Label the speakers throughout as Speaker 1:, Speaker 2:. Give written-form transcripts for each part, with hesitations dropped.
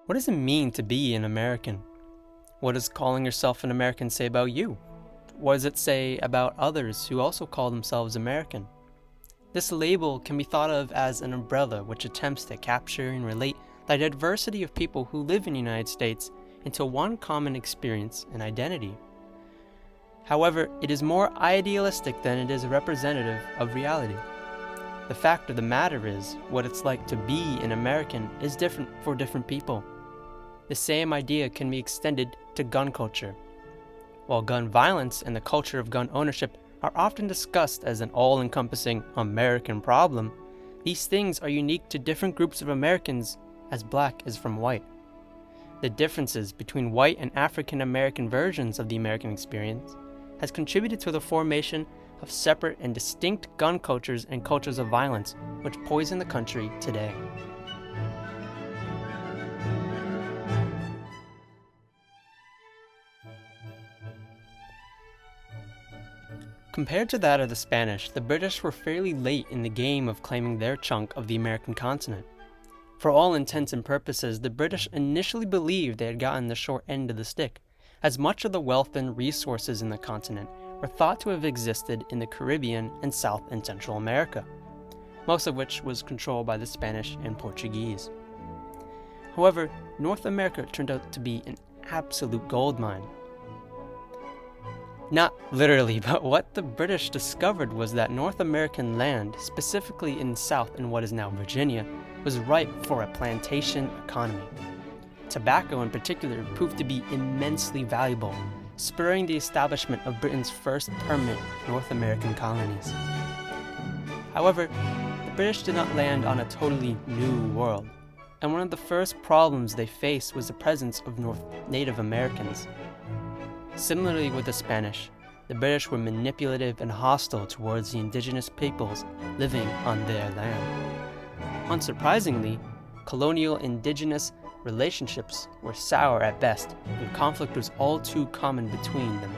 Speaker 1: What does it mean to be an American? What does calling yourself an American say about you? What does it say about others who also call themselves American? This label can be thought of as an umbrella which attempts to capture and relate the diversity of people who live in the United States into one common experience and identity. However, it is more idealistic than it is representative of reality. The fact of the matter is, what it's like to be an American is different for different people. The same idea can be extended to gun culture. While gun violence and the culture of gun ownership are often discussed as an all-encompassing American problem, these things are unique to different groups of Americans as black is from white. The differences between white and African American versions of the American experience has contributed to the formation of separate and distinct gun cultures and cultures of violence which poison the country today. Compared to that of the Spanish, the British were fairly late in the game of claiming their chunk of the American continent. For all intents and purposes, the British initially believed they had gotten the short end of the stick, as much of the wealth and resources in the continent were thought to have existed in the Caribbean and South and Central America, most of which was controlled by the Spanish and Portuguese. However, North America turned out to be an absolute goldmine. Not literally, but what the British discovered was that North American land, specifically in South and what is now Virginia, was ripe for a plantation economy. Tobacco in particular proved to be immensely valuable, spurring the establishment of Britain's first permanent North American colonies. However, the British did not land on a totally new world, and one of the first problems they faced was the presence of Native Americans. Similarly with the Spanish, the British were manipulative and hostile towards the indigenous peoples living on their land. Unsurprisingly, colonial indigenous relationships were sour at best, and conflict was all too common between them.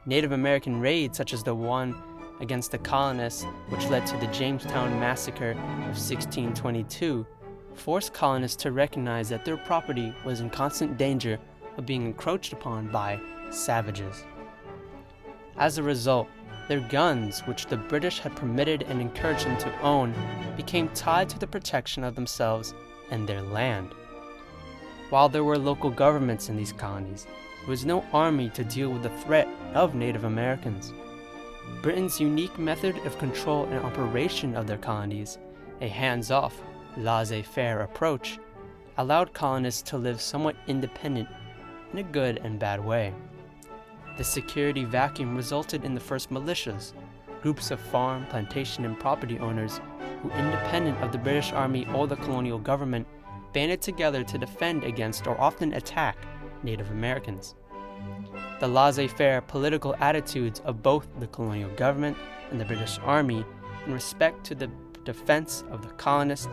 Speaker 1: Native American raids such as the one against the colonists, which led to the Jamestown Massacre of 1622, forced colonists to recognize that their property was in constant danger of being encroached upon by savages. As a result, their guns, which the British had permitted and encouraged them to own, became tied to the protection of themselves and their land. While there were local governments in these colonies, there was no army to deal with the threat of Native Americans. Britain's unique method of control and operation of their colonies, a hands-off, laissez-faire approach, allowed colonists to live somewhat independent in a good and bad way. The security vacuum resulted in the first militias, groups of farm, plantation, and property owners who, independent of the British Army or the colonial government, banded together to defend against or often attack Native Americans. The laissez-faire political attitudes of both the colonial government and the British Army in respect to the defense of the colonists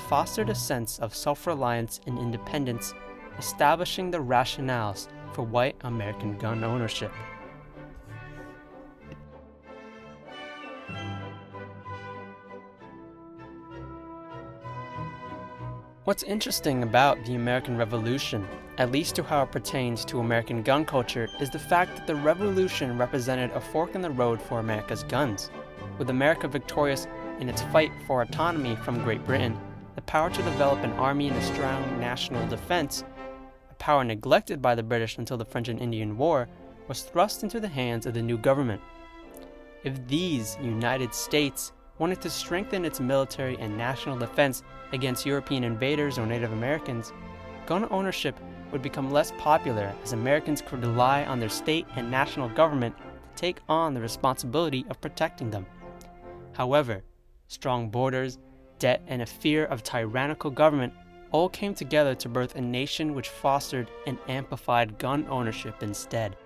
Speaker 1: fostered a sense of self-reliance and independence, establishing the rationales for white American gun ownership. What's interesting about the American Revolution, at least to how it pertains to American gun culture, is the fact that the Revolution represented a fork in the road for America's guns. With America victorious in its fight for autonomy from Great Britain, the power to develop an army and a strong national defense, a power neglected by the British until the French and Indian War, was thrust into the hands of the new government. If these United States wanted to strengthen its military and national defense against European invaders or Native Americans, gun ownership would become less popular as Americans could rely on their state and national government to take on the responsibility of protecting them. However, strong borders, debt, and a fear of tyrannical government all came together to birth a nation which fostered and amplified gun ownership instead.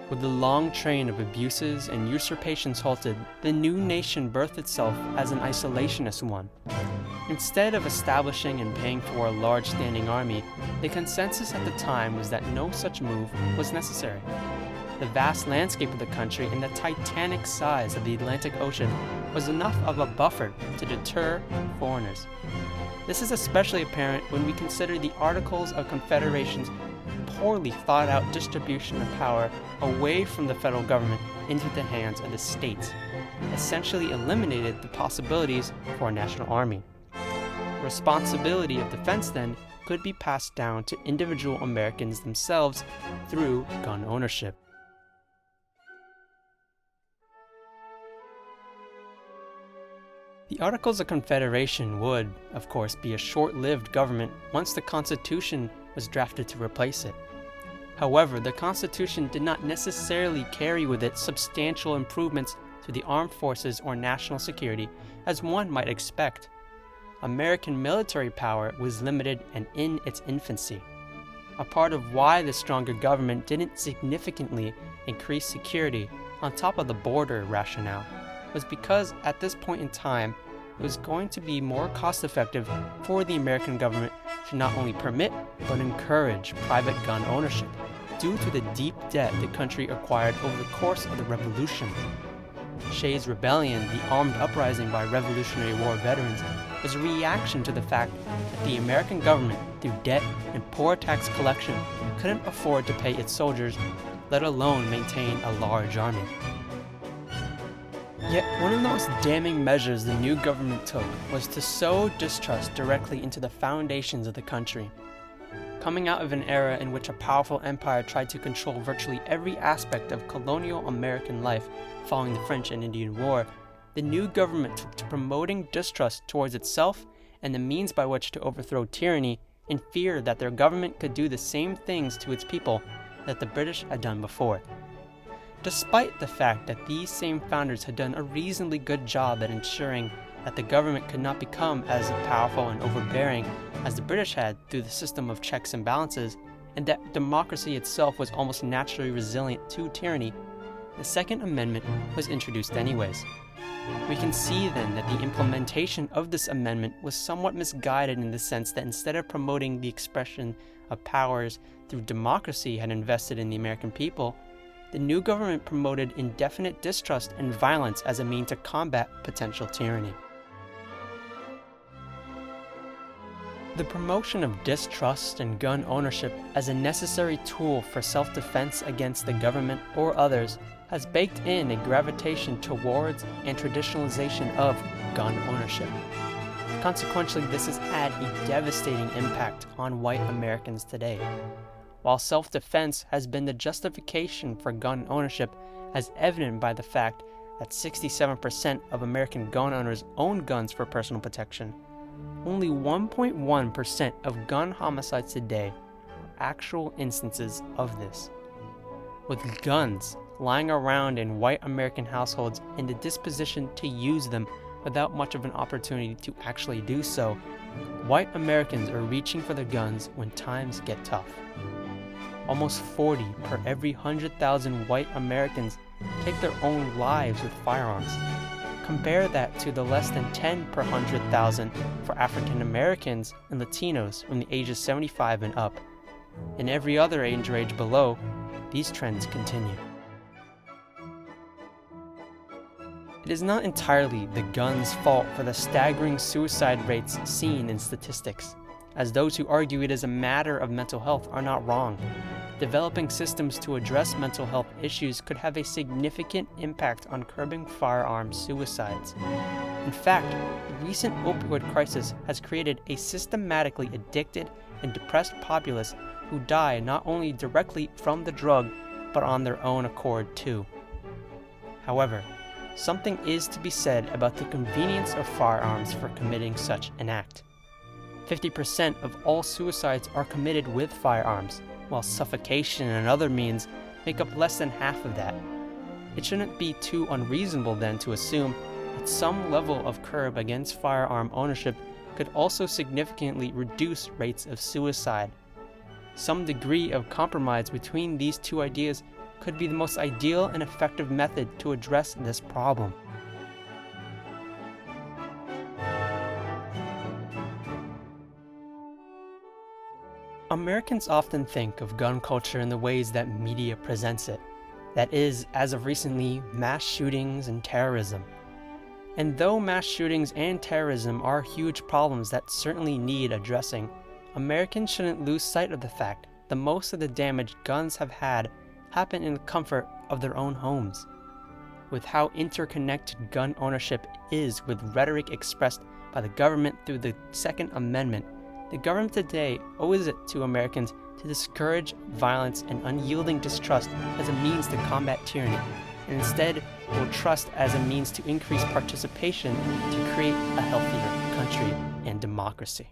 Speaker 1: With the long train of abuses and usurpations halted, the new nation birthed itself as an isolationist one. Instead of establishing and paying for a large standing army, the consensus at the time was that no such move was necessary. The vast landscape of the country and the titanic size of the Atlantic Ocean was enough of a buffer to deter foreigners. This is especially apparent when we consider the Articles of Confederation's poorly thought out distribution of power away from the federal government into the hands of the states, essentially eliminated the possibilities for a national army. The responsibility of defense then could be passed down to individual Americans themselves through gun ownership. The Articles of Confederation would, of course, be a short-lived government once the Constitution was drafted to replace it. However, the Constitution did not necessarily carry with it substantial improvements to the armed forces or national security, as one might expect. American military power was limited and in its infancy. A part of why the stronger government didn't significantly increase security on top of the border rationale was because at this point in time, it was going to be more cost-effective for the American government to not only permit, but encourage private gun ownership due to the deep debt the country acquired over the course of the Revolution. Shays' Rebellion, the armed uprising by Revolutionary War veterans, was a reaction to the fact that the American government, through debt and poor tax collection, couldn't afford to pay its soldiers, let alone maintain a large army. Yet, one of the most damning measures the new government took was to sow distrust directly into the foundations of the country. Coming out of an era in which a powerful empire tried to control virtually every aspect of colonial American life following the French and Indian War, the new government took to promoting distrust towards itself and the means by which to overthrow tyranny in fear that their government could do the same things to its people that the British had done before. Despite the fact that these same founders had done a reasonably good job at ensuring that the government could not become as powerful and overbearing as the British had through the system of checks and balances, and that democracy itself was almost naturally resilient to tyranny, the Second Amendment was introduced anyways. We can see then that the implementation of this amendment was somewhat misguided in the sense that instead of promoting the expression of powers through democracy had invested in the American people, the new government promoted indefinite distrust and violence as a means to combat potential tyranny. The promotion of distrust and gun ownership as a necessary tool for self-defense against the government or others has baked in a gravitation towards and traditionalization of gun ownership. Consequently, this has had a devastating impact on white Americans today. While self-defense has been the justification for gun ownership, as evident by the fact that 67% of American gun owners own guns for personal protection, only 1.1% of gun homicides today are actual instances of this. With guns lying around in white American households and the disposition to use them without much of an opportunity to actually do so, white Americans are reaching for their guns when times get tough. Almost 40 per every 100,000 white Americans take their own lives with firearms. Compare that to the less than 10 per 100,000 for African Americans and Latinos from the ages 75 and up. In every other age range below, these trends continue. It is not entirely the gun's fault for the staggering suicide rates seen in statistics, as those who argue it is a matter of mental health are not wrong. Developing systems to address mental health issues could have a significant impact on curbing firearm suicides. In fact, the recent opioid crisis has created a systematically addicted and depressed populace who die not only directly from the drug, but on their own accord too. However, something is to be said about the convenience of firearms for committing such an act. 50% of all suicides are committed with firearms, while suffocation and other means make up less than half of that. It shouldn't be too unreasonable then to assume that some level of curb against firearm ownership could also significantly reduce rates of suicide. Some degree of compromise between these two ideas could be the most ideal and effective method to address this problem. Americans often think of gun culture in the ways that media presents it, That is, as of recently, mass shootings and terrorism. And though mass shootings and terrorism are huge problems that certainly need addressing, Americans shouldn't lose sight of the fact that most of the damage guns have had happen in the comfort of their own homes. With how interconnected gun ownership is with rhetoric expressed by the government through the Second Amendment, the government today owes it to Americans to discourage violence and unyielding distrust as a means to combat tyranny, and instead will trust as a means to increase participation to create a healthier country and democracy.